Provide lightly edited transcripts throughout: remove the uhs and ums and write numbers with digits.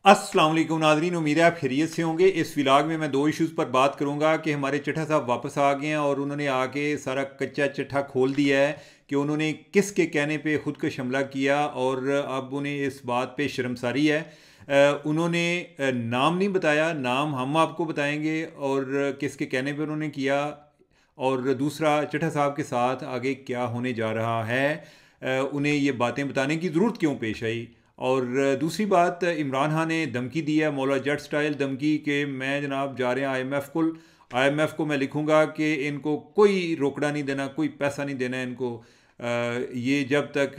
अस्सलाम वालेकुम नाज़रीन, उम्मीद है आप खैरियत से होंगे। इस व्लॉग में मैं दो इश्यूज़ पर बात करूंगा कि हमारे चट्ठा साहब वापस आ गए हैं और उन्होंने आके सारा कच्चा चिट्ठा खोल दिया है कि उन्होंने किसके कहने पे ख़ुदकुश हमला किया और अब उन्हें इस बात पे शर्मसारी है। उन्होंने नाम नहीं बताया, नाम हम आपको बताएंगे और किसके कहने पे उन्होंने किया, और दूसरा चट्ठा साहब के साथ आगे क्या होने जा रहा है, उन्हें ये बातें बताने की ज़रूरत क्यों पेश आई। और दूसरी बात, इमरान खान ने धमकी दी है, मौला जट स्टाइल धमकी, कि मैं जनाब जा रहे हैं आईएमएफ को मैं लिखूंगा कि इनको कोई रोकड़ा नहीं देना, कोई पैसा नहीं देना है इनको, ये जब तक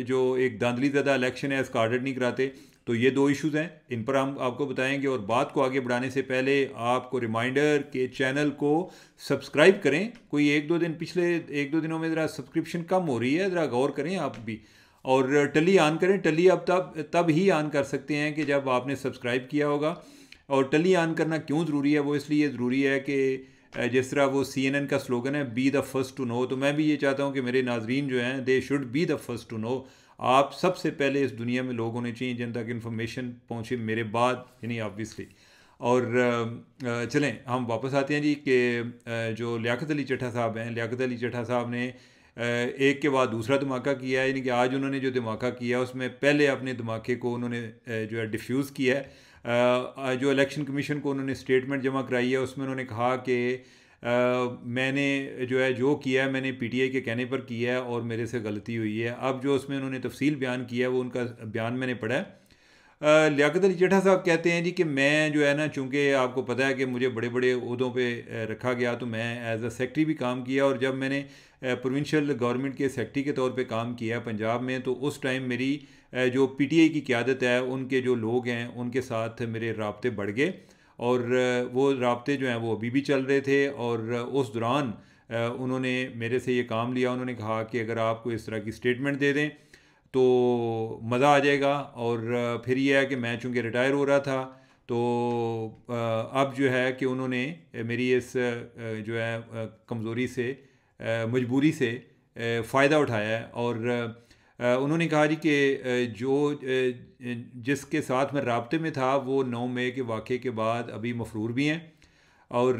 जो एक धांधली ज़्यादा इलेक्शन है इसका ऑडिट नहीं कराते। तो ये दो इश्यूज़ हैं, इन पर हम आपको बताएंगे। और बात को आगे बढ़ाने से पहले आपको रिमाइंडर के चैनल को सब्सक्राइब करें। कोई पिछले एक दो दिनों में ज़रा सब्सक्रिप्शन कम हो रही है, ज़रा गौर करें आप भी। और टली ऑन करें। टली अब तब ही ऑन कर सकते हैं कि जब आपने सब्सक्राइब किया होगा। और टली ऑन करना क्यों ज़रूरी है? वो इसलिए ज़रूरी है कि जिस तरह वो CNN का स्लोगन है, be the first to know, तो मैं भी ये चाहता हूँ कि मेरे नाजरीन जो हैं they should be the first to know. आप सबसे पहले इस दुनिया में लोग होने चाहिए जिन तक इन्फॉर्मेशन पहुँचे मेरे बाद, यानी ऑब्वियसली। और चलें हम वापस आते हैं जी कि जो लियाकत अली चट्ठा साहब हैं, लियाकत अली चट्ठा साहब ने एक के बाद दूसरा धमाका किया है। यानी कि आज उन्होंने जो धमाका किया उसमें पहले अपने धमाके को उन्होंने जो है डिफ्यूज़ किया है। जो इलेक्शन कमीशन को उन्होंने स्टेटमेंट जमा कराई है उसमें उन्होंने कहा कि मैंने जो है जो किया है मैंने PTI के कहने पर किया है और मेरे से गलती हुई है। अब जो उसमें उन्होंने तफसील बयान किया है वो उनका बयान मैंने पढ़ा है। लियाकत अली चट्ठा साहब कहते हैं जी कि मैं जो है ना, चूँकि आपको पता है कि मुझे बड़े बड़े ओहदों पे रखा गया, तो मैं एज अ सेक्रेटरी भी काम किया, और जब मैंने प्रोविंशियल गवर्नमेंट के सेक्रेटरी के तौर पे काम किया पंजाब में, तो उस टाइम मेरी जो PTI की क़यादत है उनके जो लोग हैं उनके साथ मेरे राब्ते बढ़ गए, और वो राब्ते जो हैं वो अभी भी चल रहे थे। और उस दौरान उन्होंने मेरे से ये काम लिया। उन्होंने कहा कि अगर आपको इस तरह की स्टेटमेंट दे दें तो मज़ा आ जाएगा। और फिर ये है कि मैं चूँकि रिटायर हो रहा था, तो अब जो है कि उन्होंने मेरी इस जो है कमज़ोरी से, मजबूरी से फ़ायदा उठाया है। और उन्होंने कहा जी कि जिसके साथ मैं राब्ते में था वो 9 मई के वाक़े के बाद अभी मफरूर भी हैं। और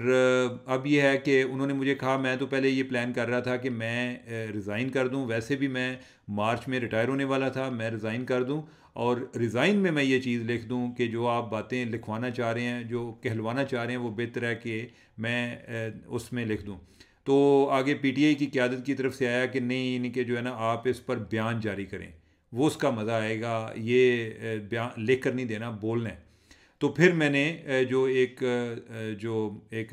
अब ये है कि उन्होंने मुझे कहा, मैं तो पहले ये प्लान कर रहा था कि मैं रिज़ाइन कर दूं, वैसे भी मैं मार्च में रिटायर होने वाला था, मैं रिज़ाइन कर दूं और रिज़ाइन में मैं ये चीज़ लिख दूं कि जो आप बातें लिखवाना चाह रहे हैं, जो कहलवाना चाह रहे हैं, वो बेहतर है कि मैं उसमें लिख दूं। तो आगे PTI की क़यादत की तरफ से आया कि नहीं, यानी कि जो है ना आप इस पर बयान जारी करें, वो उसका मज़ा आएगा, ये बयान लिख कर नहीं देना, बोलना है। तो फिर मैंने जो एक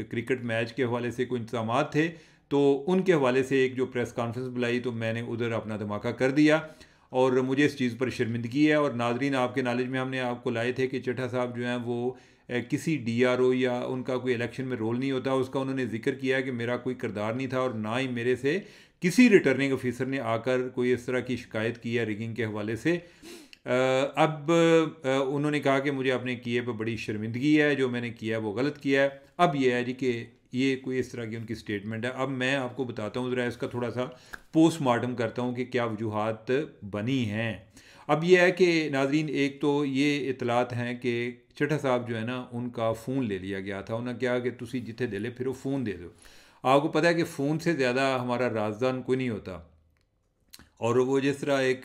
क्रिकेट मैच के हवाले से कोई इंतज़ामात थे, तो उनके हवाले से एक जो प्रेस कॉन्फ्रेंस बुलाई, तो मैंने उधर अपना धमाका कर दिया और मुझे इस चीज़ पर शर्मिंदगी है। और नाजरीन, आपके नॉलेज में हमने आपको लाए थे कि चट्ठा साहब जो हैं वो किसी DRO या उनका कोई इलेक्शन में रोल नहीं होता, उसका उन्होंने जिक्र किया कि मेरा कोई किरदार नहीं था, और ना ही मेरे से किसी रिटर्निंग ऑफिसर ने आकर कोई इस तरह की शिकायत की है रिगिंग के हवाले से। अब उन्होंने कहा कि मुझे अपने किए पर बड़ी शर्मिंदगी है, जो मैंने किया वो गलत किया है। अब ये है जी कि ये कोई इस तरह की उनकी स्टेटमेंट है। अब मैं आपको बताता हूँ, ज़रा इसका थोड़ा सा पोस्टमार्टम करता हूँ कि क्या वजूहात बनी हैं। अब ये है कि नाजरीन, एक तो ये इतलात हैं कि चट्ठा साहब जो है ना उनका फ़ोन ले लिया गया था। उन्होंने कहा कि तुसी जिथे दिले फिर वो फ़ोन दे दो। आपको पता है कि फ़ोन से ज़्यादा हमारा राजदान कोई नहीं होता। और वो जिस तरह एक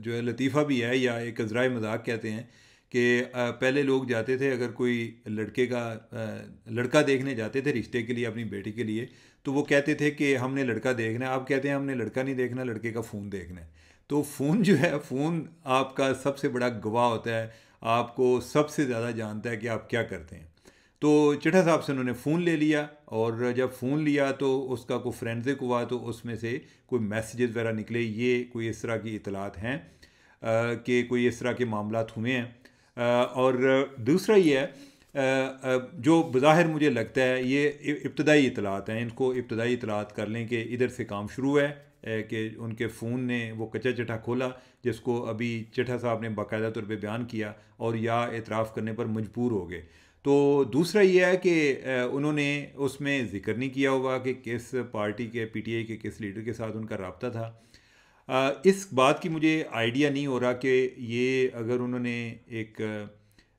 जो है लतीफ़ा भी है, या एक अज़राए मजाक कहते हैं कि पहले लोग जाते थे, अगर कोई लड़का देखने जाते थे रिश्ते के लिए अपनी बेटी के लिए, तो वो कहते थे कि हमने लड़का देखना है। अब कहते हैं हमने लड़का नहीं देखना, लड़के का फ़ोन देखना है। तो फ़ोन जो है, फ़ोन आपका सबसे बड़ा गवाह होता है, आपको सबसे ज़्यादा जानता है कि आप क्या करते हैं। तो चट्ठा साहब से उन्होंने फ़ोन ले लिया, और जब फ़ोन लिया तो उसका कोई फ्रेंसिक हुआ, तो उसमें से कोई मैसेजेस वगैरह निकले। ये कोई इस तरह की इतलात हैं कि कोई इस तरह के मामलात हुए हैं। और दूसरा ये है, जो बज़ाहिर मुझे लगता है ये इब्तदाई इतलात हैं, इनको इब्तदाई इतलात कर लें कि इधर से काम शुरू है, कि उनके फ़ोन ने वो कच्चा चिट्ठा खोला जिसको अभी चट्ठा साहब ने बाकायदा तौर पे बयान किया, और या एतराफ़ करने पर मजबूर हो गए। तो दूसरा ये है कि उन्होंने उसमें ज़िक्र नहीं किया होगा कि किस पार्टी के, PTI के किस लीडर के साथ उनका रब्ता था। इस बात की मुझे आइडिया नहीं हो रहा कि ये अगर उन्होंने एक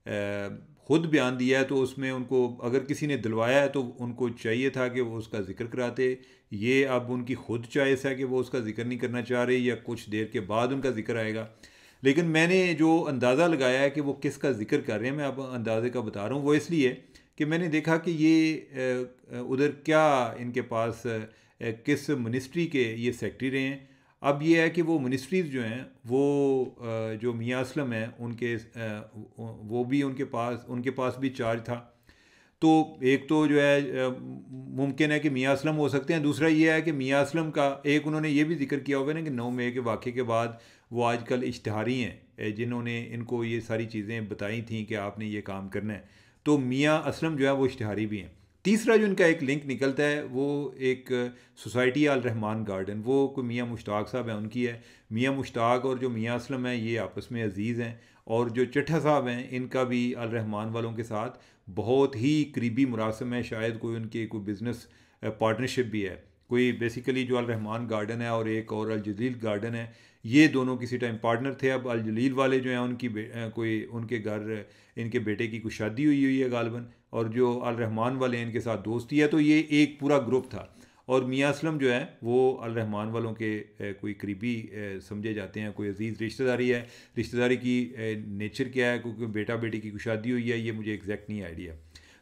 ख़ुद बयान दिया है तो उसमें उनको अगर किसी ने दिलवाया है तो उनको चाहिए था कि वो उसका ज़िक्र कराते। ये अब उनकी ख़ुद चॉइस है कि वो उसका ज़िक्र नहीं करना चाह रही या कुछ देर के बाद उनका ज़िक्र आएगा। लेकिन मैंने जो अंदाज़ा लगाया है कि वो किसका ज़िक्र कर रहे हैं, मैं अब अंदाज़े का बता रहा हूँ। वो इसलिए कि मैंने देखा कि ये उधर क्या इनके पास किस मिनिस्ट्री के ये सेक्रेटरी रहे हैं। अब ये है कि वो मिनिस्ट्रीज़ जो हैं वो जो मियाँ असलम हैं वो भी उनके पास भी चार्ज था। तो एक तो जो है मुमकिन है कि मियाँ असलम हो सकते हैं। दूसरा ये है कि मियाँ असलम का एक उन्होंने ये भी जिक्र किया हुआ है ना कि 9 मई के वाक़े के बाद वो आजकल इश्तिहारी हैं जिन्होंने इनको ये सारी चीज़ें बताई थी कि आपने ये काम करना है। तो मियाँ असलम जो है वो इश्तिहारी भी हैं। तीसरा जो इनका एक लिंक निकलता है वो एक सोसाइटी अल रहमान गार्डन, वो कोई मियाँ मुश्ताक साहब हैं उनकी है। मियाँ मुश्ताक और जो मियाँ असलम हैं ये आपस में अजीज़ हैं। और जो चट्ठा साहब हैं इनका भी अल रहमान वालों के साथ बहुत ही करीबी मुरासम है। शायद कोई उनकी कोई बिज़नेस पार्टनरशिप भी है। कोई बेसिकली जो अल रहमान गार्डन है और एक और अल जलील गार्डन है, ये दोनों किसी टाइम पार्टनर थे। अब अल जलील वाले जो हैं उनकी कोई उनके घर इनके बेटे की कुछ शादी हुई है गालिबन, और जो अल रहमान वाले हैं इनके साथ दोस्ती है। तो ये एक पूरा ग्रुप था। और मियाँ असलम जो है वो अल रहमान वालों के कोई करीबी समझे जाते हैं, कोई अजीज़ रिश्तेदारी है। रिश्तेदारी की नेचर क्या है, क्योंकि बेटा बेटी की कुछ शादी हुई है, ये मुझे एग्जैक्ट नहीं आइडिया।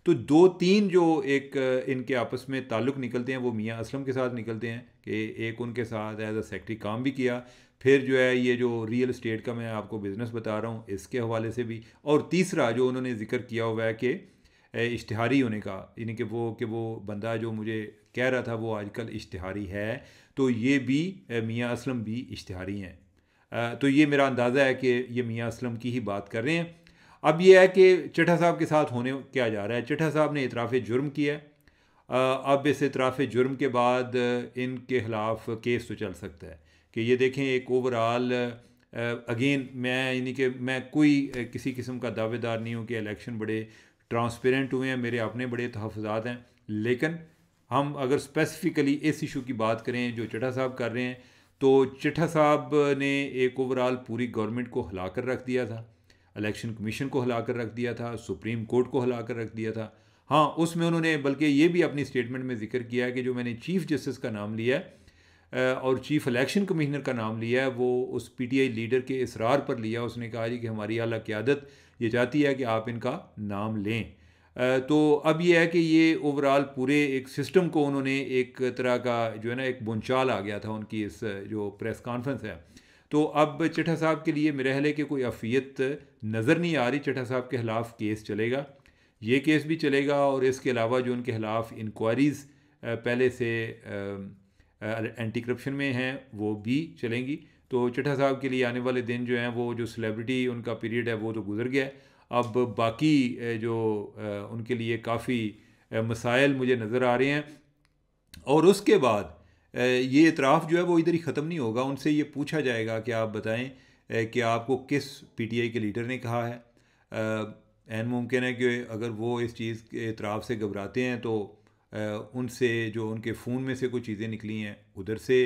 तो 2-3 जो एक इनके आपस में ताल्लुक़ निकलते हैं वो मियाँ असलम के साथ निकलते हैं कि एक उनके साथ एज अ सेक्रेटरी काम भी किया। फिर जो है ये जो रियल एस्टेट का मैं आपको बिज़नेस बता रहा हूँ इसके हवाले से भी। और तीसरा जो उन्होंने ज़िक्र किया हुआ है कि इश्तिहारी होने का, यानी कि वो बंदा जो मुझे कह रहा था वो आजकल इश्तिहारी है। तो ये भी मियाँ असलम भी इश्तिहारी हैं। तो ये मेरा अंदाज़ा है कि ये मियाँ असलम की ही बात कर रहे हैं। अब ये है कि चट्ठा साहब के साथ होने क्या जा रहा है। चट्ठा साहब ने इतराफ़ जुर्म किया है। अब इस इतराफ़ जुर्म के बाद इनके ख़िलाफ़ केस तो चल सकता है कि ये देखें एक ओवरऑल अगेन मैं यानी कि मैं कोई किसी किस्म का दावेदार नहीं हूँ कि इलेक्शन बड़े ट्रांसपेरेंट हुए हैं, मेरे अपने बड़े तहफ़्फ़ुज़ात हैं। लेकिन हम अगर स्पेसिफ़िकली इस इशू की बात करें जो चट्ठा साहब कर रहे हैं, तो चट्ठा साहब ने एक ओवरऑल पूरी गवर्नमेंट को हिला कर रख दिया था। इलेक्शन कमीशन को हिला कर रख दिया था, सुप्रीम कोर्ट को हिला कर रख दिया था। हाँ, उसमें उन्होंने बल्कि ये भी अपनी स्टेटमेंट में ज़िक्र किया है कि जो मैंने चीफ़ जस्टिस का नाम लिया है और चीफ़ इलेक्शन कमिश्नर का नाम लिया है, वो उस पीटीआई लीडर के इसरार पर लिया। उसने कहा जी कि हमारी आला क़यादत ये चाहती है कि आप इनका नाम लें। तो अब ये है कि ये ओवरऑल पूरे एक सिस्टम को उन्होंने एक तरह का जो है ना एक भूचाल आ गया था उनकी इस जो प्रेस कॉन्फ्रेंस है। तो अब चट्ठा साहब के लिए मेरे ख्याल है कि कोई अफ़ियत नज़र नहीं आ रही। चट्ठा साहब के ख़िलाफ़ केस चलेगा, ये केस भी चलेगा और इसके अलावा जो उनके ख़िलाफ़ इंक्वायरीज़ पहले से एंटी करप्शन में हैं वो भी चलेंगी। तो चट्ठा साहब के लिए आने वाले दिन जो हैं वो जो सेलिब्रिटी उनका पीरियड है वो तो गुजर गया है। अब बाकी जो उनके लिए काफ़ी मसाइल मुझे नज़र आ रहे हैं। और उसके बाद ये इतराफ़ जो है वो इधर ही ख़त्म नहीं होगा। उनसे ये पूछा जाएगा कि आप बताएं कि आपको किस पीटीआई के लीडर ने कहा है। ऐन मुमकिन है कि अगर वो इस चीज़ के इतराफ़ से घबराते हैं तो उनसे जो उनके फ़ोन में से कुछ चीज़ें निकली हैं उधर से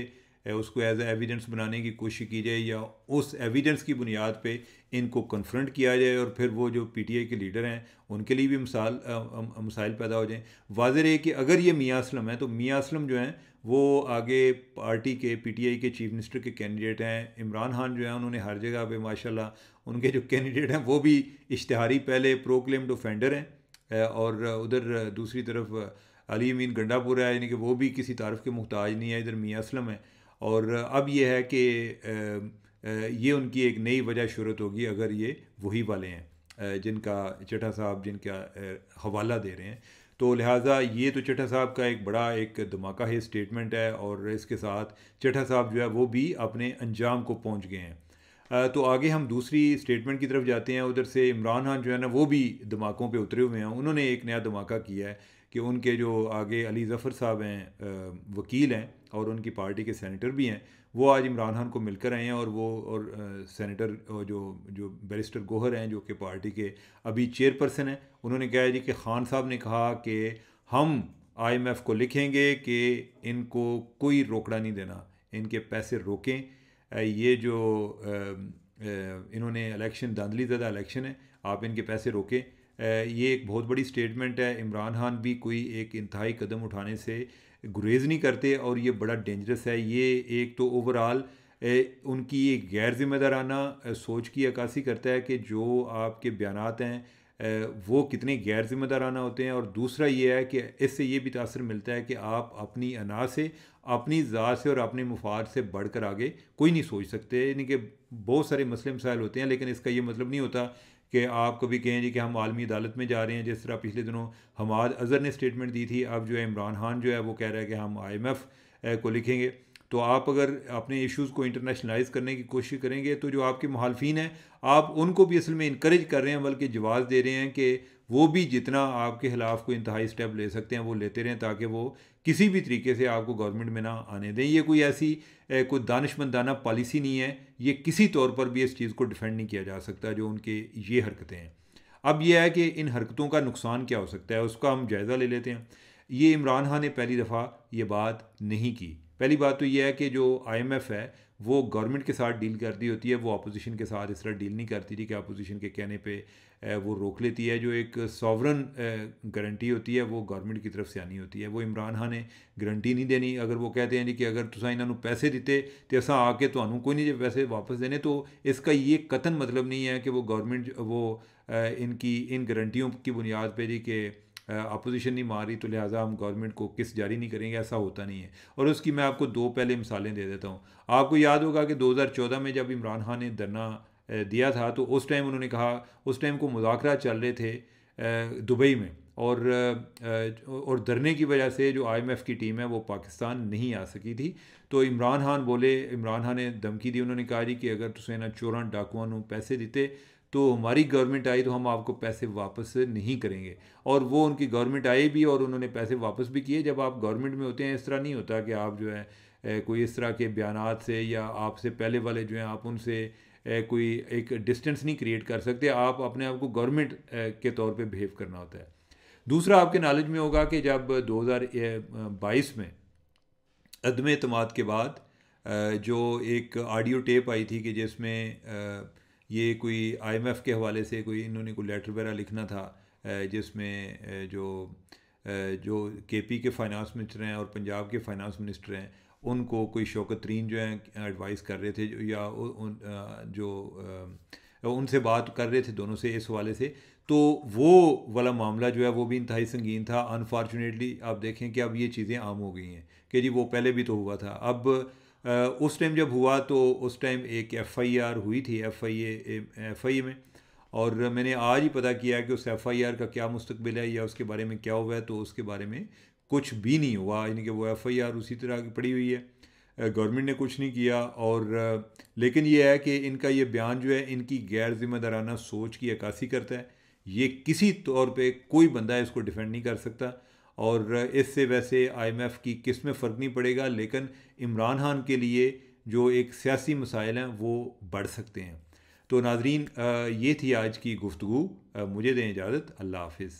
उसको एज एविडेंस बनाने की कोशिश की जाए या उस एविडेंस की बुनियाद पे इनको कन्फ्रंट किया जाए और फिर वो जो पीटीआई के लीडर हैं उनके लिए भी मसाइल पैदा हो जाएं। वाज़ेह है कि अगर ये मियाँ असलम है तो मियाँ असलम जो हैं वो आगे पार्टी के पीटीआई के चीफ मिनिस्टर के कैंडिडेट हैं। इमरान खान जो हैं उन्होंने हर जगह पे माशाल्लाह उनके जो कैंडिडेट हैं वो भी इश्तिहारी पहले प्रोक्लेम्ड ऑफेंडर हैं और उधर दूसरी तरफ अली अमीन गंडापुर है, यानी कि वो भी किसी तारफ़ के मुहताज नहीं है। इधर मियाँ असलम है। और अब ये है कि ये उनकी एक नई वजह शुरू होगी अगर ये वही वाले हैं जिनका चट्ठा साहब जिनका हवाला दे रहे हैं। तो लिहाजा ये तो चट्ठा साहब का एक बड़ा एक धमाका है स्टेटमेंट है और इसके साथ चट्ठा साहब जो है वो भी अपने अंजाम को पहुंच गए हैं। तो आगे हम दूसरी स्टेटमेंट की तरफ जाते हैं। उधर से इमरान खान जो है ना वो भी धमाकों पे उतरे हुए हैं। उन्होंने एक नया धमाका किया है कि उनके जो आगे अली ज़फ़र साहब हैं वकील हैं और उनकी पार्टी के सेनेटर भी हैं, वो आज इमरान खान को मिलकर आए हैं और वो और सेनेटर जो जो बैरिस्टर गोहर हैं जो कि पार्टी के अभी चेयरपर्सन हैं, उन्होंने कहा है जी कि खान साहब ने कहा कि हम IMF को लिखेंगे कि इनको कोई रोकड़ा नहीं देना, इनके पैसे रोकें। ये जो इन्होंने इलेक्शन धांधली ज़्यादा इलेक्शन है, आप इनके पैसे रोकें। ये एक बहुत बड़ी स्टेटमेंट है। इमरान खान भी कोई एक इंतहाई कदम उठाने से गुरेज़ नहीं करते और ये बड़ा डेंजरस है। ये एक तो ओवरऑल उनकी एक गैर ज़िम्मेदाराना सोच की अक्कासी करता है कि जो आपके बयानात हैं वो कितने गैर ज़िम्मेदाराना होते हैं। और दूसरा ये है कि इससे ये भी तासर मिलता है कि आप अपनी अना से, अपनी ज़ात से और अपने मुफाद से बढ़कर आगे कोई नहीं सोच सकते। यानी कि बहुत सारे मसले मसाइल होते हैं, लेकिन इसका ये मतलब नहीं होता कि आप कभी कहें जी कि हम आलमी अदालत में जा रहे हैं। जिस तरह पिछले दिनों हमाद अज़हर ने स्टेटमेंट दी थी, अब जो है इमरान खान जो है वो कह रहा है कि हम IMF को लिखेंगे। तो आप अगर अपने इश्यूज़ को इंटरनेशनलाइज करने की कोशिश करेंगे तो जो आपके मुखालफिन हैं आप उनको भी असल में इनक्रेज कर रहे हैं, बल्कि जवाब दे रहे हैं कि वो भी जितना आपके ख़िलाफ़ कोई इंतहाई स्टेप ले सकते हैं वो लेते रहें, ताकि वो किसी भी तरीके से आपको गवर्नमेंट में ना आने दें। ये कोई ऐसी कोई दानिशमंदाना पॉलिसी नहीं है। ये किसी तौर पर भी इस चीज़ को डिफेंड नहीं किया जा सकता जो उनके ये हरकतें हैं। अब यह है कि इन हरकतों का नुकसान क्या हो सकता है, उसका हम जायज़ा ले लेते हैं। ये इमरान खान ने पहली दफ़ा ये बात नहीं की। पहली बात तो यह है कि जो IMF है वो गवर्नमेंट के साथ डील करती होती है, वो अपोजिशन के साथ इस तरह डील नहीं करती थी कि अपोजिशन के कहने पे वो रोक लेती है। जो एक सॉवरन गारंटी होती है वो गवर्नमेंट की तरफ से आनी होती है। वो इमरान खान ने गारंटी नहीं देनी। अगर वो कहते हैं जी कि अगर तुसा इन्होंने पैसे दिते तो असा आके तो कोई नहीं पैसे वापस देने, तो इसका ये कतन मतलब नहीं है कि वो गवर्नमेंट वो इनकी इन गारंटियों की बुनियाद पर जी कि अपोजिशन नहीं मार रही तो लिहाजा हम गवर्नमेंट को किस्त जारी नहीं करेंगे, ऐसा होता नहीं है। और उसकी मैं आपको दो पहले मिसालें दे देता हूँ। आपको याद होगा कि 2014 में जब इमरान खान ने धरना दिया था तो उस टाइम उन्होंने कहा, उस टाइम को मुज़ाकरा चल रहे थे दुबई में, और धरने की वजह से जो IMF की टीम है वो पाकिस्तान नहीं आ सकी थी। तो इमरान खान ने धमकी दी। उन्होंने कहा जी कि अगर तुसें ना चोरां डाकुआं नूं पैसे दिते तो हमारी गवर्नमेंट आई तो हम आपको पैसे वापस नहीं करेंगे। और वो उनकी गवर्नमेंट आई भी और उन्होंने पैसे वापस भी किए। जब आप गवर्नमेंट में होते हैं इस तरह नहीं होता कि आप जो है कोई इस तरह के बयानात से या आपसे पहले वाले जो हैं आप उनसे कोई एक डिस्टेंस नहीं क्रिएट कर सकते। आप अपने आप को गवर्नमेंट के तौर पे बिहेव करना होता है। दूसरा, आपके नॉलेज में होगा कि जब 2022 में अदम एतमाद के बाद जो एक ऑडियो टेप आई थी कि जिसमें ये कोई IMF के हवाले से कोई इन्होंने कोई लेटर वगैरह लिखना था, जिसमें जो KP के फाइनेंस मिनिस्टर हैं और पंजाब के फाइनेंस मिनिस्टर हैं उनको कोई शौकत तरीन जो हैं एडवाइस कर रहे थे या उनसे बात कर रहे थे दोनों से इस हवाले से। तो वो वाला मामला जो है वो भी इंतहाई संगीन था। अनफॉर्चुनेटली आप देखें कि अब ये चीज़ें आम हो गई हैं कि जी वो पहले भी तो हुआ था। अब उस टाइम जब हुआ तो उस टाइम एक FIR हुई थी FIA में, और मैंने आज ही पता किया कि उस FIR का क्या मुस्तकबिल है या उसके बारे में क्या हुआ है। तो उसके बारे में कुछ भी नहीं हुआ, यानी कि वो FIR उसी तरह की पड़ी हुई है। गवर्नमेंट ने कुछ नहीं किया। और लेकिन ये है कि इनका ये बयान जो है इनकी गैर ज़िम्मेदाराना सोच की अक्कासी करता है। ये किसी तौर पे कोई बंदा इसको डिफेंड नहीं कर सकता। और इससे वैसे IMF की किस में फ़र्क नहीं पड़ेगा, लेकिन इमरान खान के लिए जो एक सियासी मसाइल हैं वो बढ़ सकते हैं। तो नाज़रीन, ये थी आज की गुफ्तगू। मुझे दें इजाज़त। अल्लाह हाफिज़।